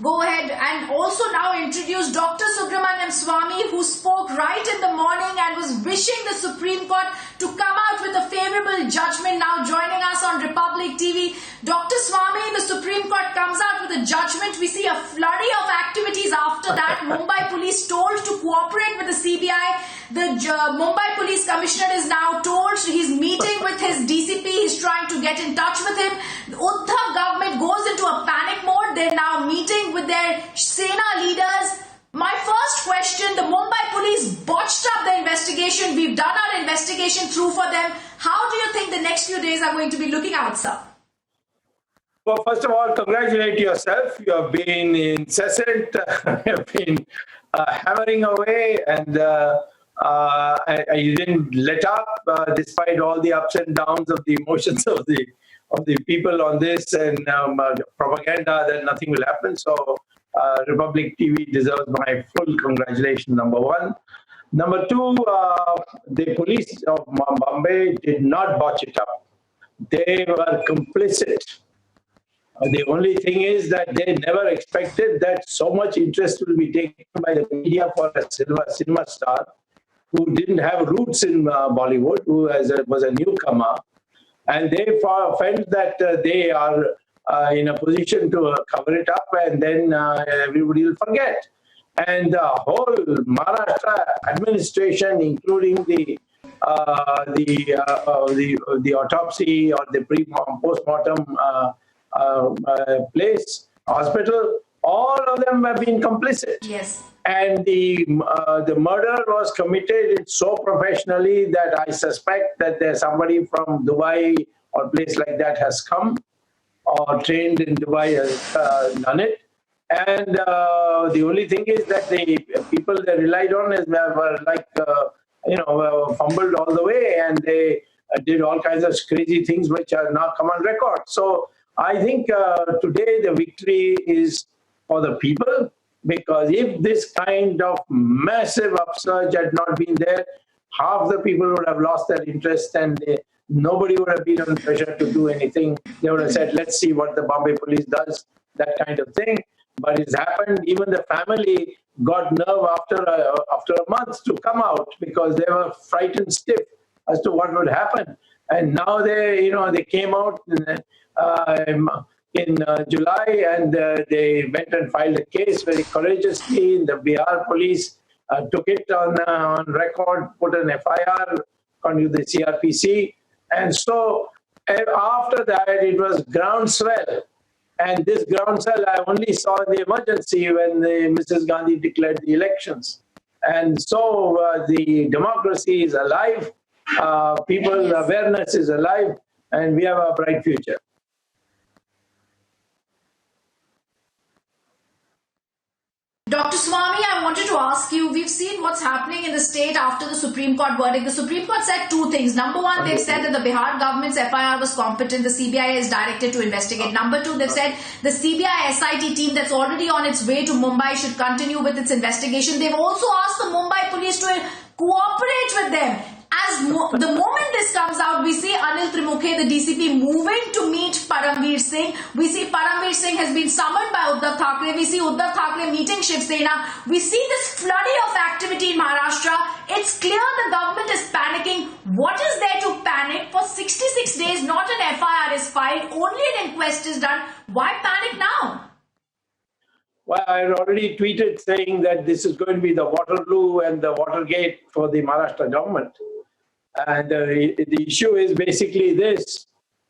go ahead and also now introduce Dr. Subramanian Swamy, who spoke right in the morning and was wishing the Supreme Court to come out with a favorable judgment, now joining us on Republic TV. Dr. Swamy, the Supreme Court comes out with a judgment. We see a flurry of activities after that. Mumbai police told to cooperate with the CBI. The Mumbai Police Commissioner is now told he's meeting with his DCP. He's trying to get in touch with him. The Uddhav government goes into a panic mode. They're now meeting with their Sena leaders. My first question, the Mumbai police botched up the investigation. We've done our investigation through for them. How do you think the next few days are going to be looking out, sir? Well, first of all, congratulate yourself. You have been incessant. You have been hammering away, and you didn't let up despite all the ups and downs of the emotions of the people on this and propaganda that nothing will happen. So Republic TV deserves my full congratulations, number one. Number two, the police of Bombay did not botch it up. They were complicit. The only thing is that they never expected that so much interest will be taken by the media for a cinema star who didn't have roots in Bollywood, who was a newcomer. And they felt that they are in a position to cover it up, and then everybody will forget. And the whole Maharashtra administration, including the autopsy or the post-mortem hospital, all of them have been complicit. Yes. And the murder was committed so professionally that I suspect that there's somebody from Dubai or place like that has come or trained in Dubai has done it. And the only thing is that the people they relied on were like, fumbled all the way, and they did all kinds of crazy things which are now come on record. So I think today the victory is for the people, because if this kind of massive upsurge had not been there, half the people would have lost their interest, and nobody would have been under pressure to do anything. They would have said, let's see what the Bombay police does, that kind of thing. But it's happened. Even the family got nerve after a month to come out, because they were frightened stiff as to what would happen. And now they came out in July, and they went and filed a case very courageously. The Bihar police took it on record, put an FIR on the CRPC. And so after that, it was groundswell. And this groundswell I only saw in the emergency when Mrs. Gandhi declared the elections. And so the democracy is alive, people's awareness is alive, and we have a bright future. Dr. Swamy, I wanted to ask you, we've seen what's happening in the state after the Supreme Court verdict. The Supreme Court said two things. Number one, they've said that the Bihar government's FIR was competent. The CBI is directed to investigate. Number two, they've said the CBI SIT team that's already on its way to Mumbai should continue with its investigation. They've also asked the Mumbai police to cooperate with them. The moment this comes out, we see Anil Trimukhe, the DCP, moving to meet Paramveer Singh. We see Paramveer Singh has been summoned by Uddhav Thackeray. We see Uddhav Thackeray meeting Shiv Sena. We see this flurry of activity in Maharashtra. It's clear the government is panicking. What is there to panic? For 66 days, not an FIR is filed, only an inquest is done. Why panic now? Well, I had already tweeted saying that this is going to be the Waterloo and the Watergate for the Maharashtra government. And the issue is basically this,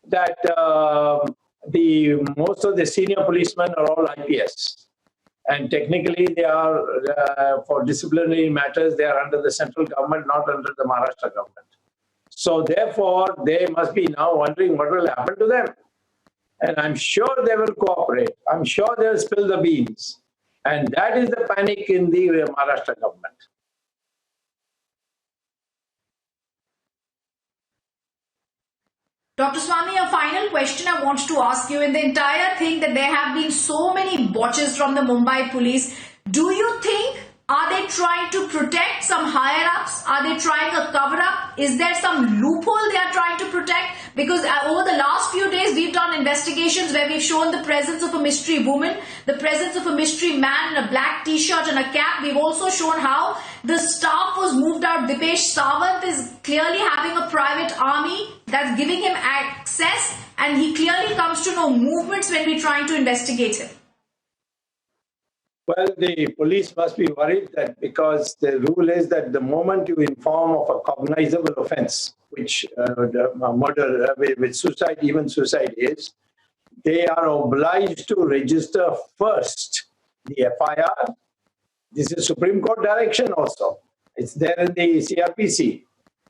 that most of the senior policemen are all IPS. And technically they are, for disciplinary matters, they are under the central government, not under the Maharashtra government. So therefore, they must be now wondering what will happen to them. And I'm sure they will cooperate. I'm sure they'll spill the beans. And that is the panic in the Maharashtra government. Dr. Swamy, a final question I want to ask you. In the entire thing that there have been so many botches from the Mumbai police, do you think, are they trying to protect some higher-ups? Are they trying a cover-up? Is there some loophole they are trying to protect? because over the last few days we've done investigations where we've shown the presence of a mystery woman, the presence of a mystery man in a black t-shirt and a cap. We've also shown how the staff was moved out. Dipesh Sawant is clearly having a private army that's giving him access, and he clearly comes to know movements when we're trying to investigate him. Well, the police must be worried that because the rule is that the moment you inform of a cognizable offense, which murder, with suicide, even suicide is, they are obliged to register first the FIR. This is Supreme Court direction also. It's there in the CRPC.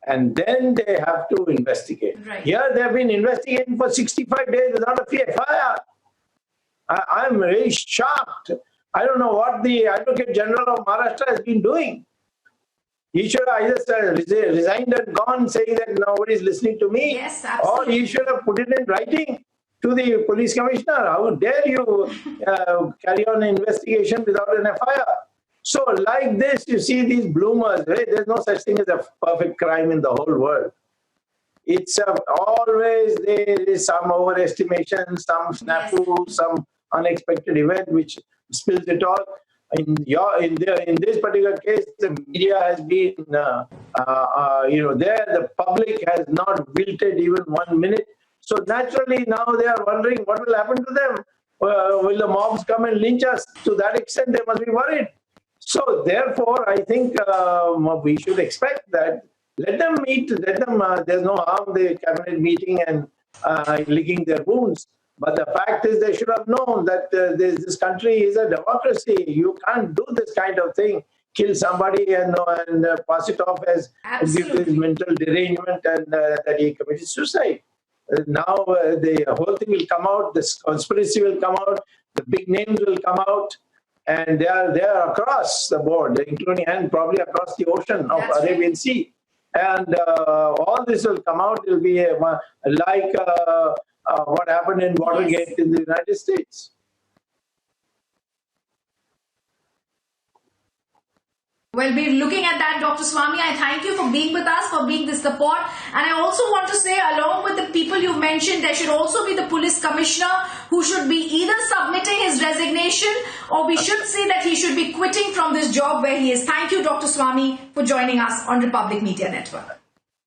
And then they have to investigate. Right. Here they have been investigating for 65 days without a FIR. I'm very shocked. I don't know what the Advocate General of Maharashtra has been doing. He should have either resigned and gone, saying that nobody is listening to me. Yes, absolutely. Or he should have put it in writing to the police commissioner. How dare you carry on an investigation without an FIR? So like this, you see these bloomers. Hey, there's no such thing as a perfect crime in the whole world. It's always there is some overestimation, some snafu, some unexpected event which spills it all. In this particular case, the media has been, there. The public has not wilted even 1 minute. So naturally, now they are wondering what will happen to them. Will the mobs come and lynch us? To that extent, they must be worried. So therefore, I think we should expect that. Let them meet. Let them. There's no harm the cabinet meeting and licking their wounds. But the fact is, they should have known that this country is a democracy. You can't do this kind of thing, kill somebody and pass it off as due to his mental derangement and that he committed suicide. Now the whole thing will come out. This conspiracy will come out. The big names will come out, and they are across the board, including and probably across the ocean of Arabian Sea. And all this will come out. It will be like what happened in Watergate in the United States. Well, we're looking at that, Dr. Swamy. I thank you for being with us, for being this support. And I also want to say, along with the people you mentioned, there should also be the police commissioner who should be either submitting his resignation or we should say that he should be quitting from this job where he is. Thank you, Dr. Swamy, for joining us on Republic Media Network.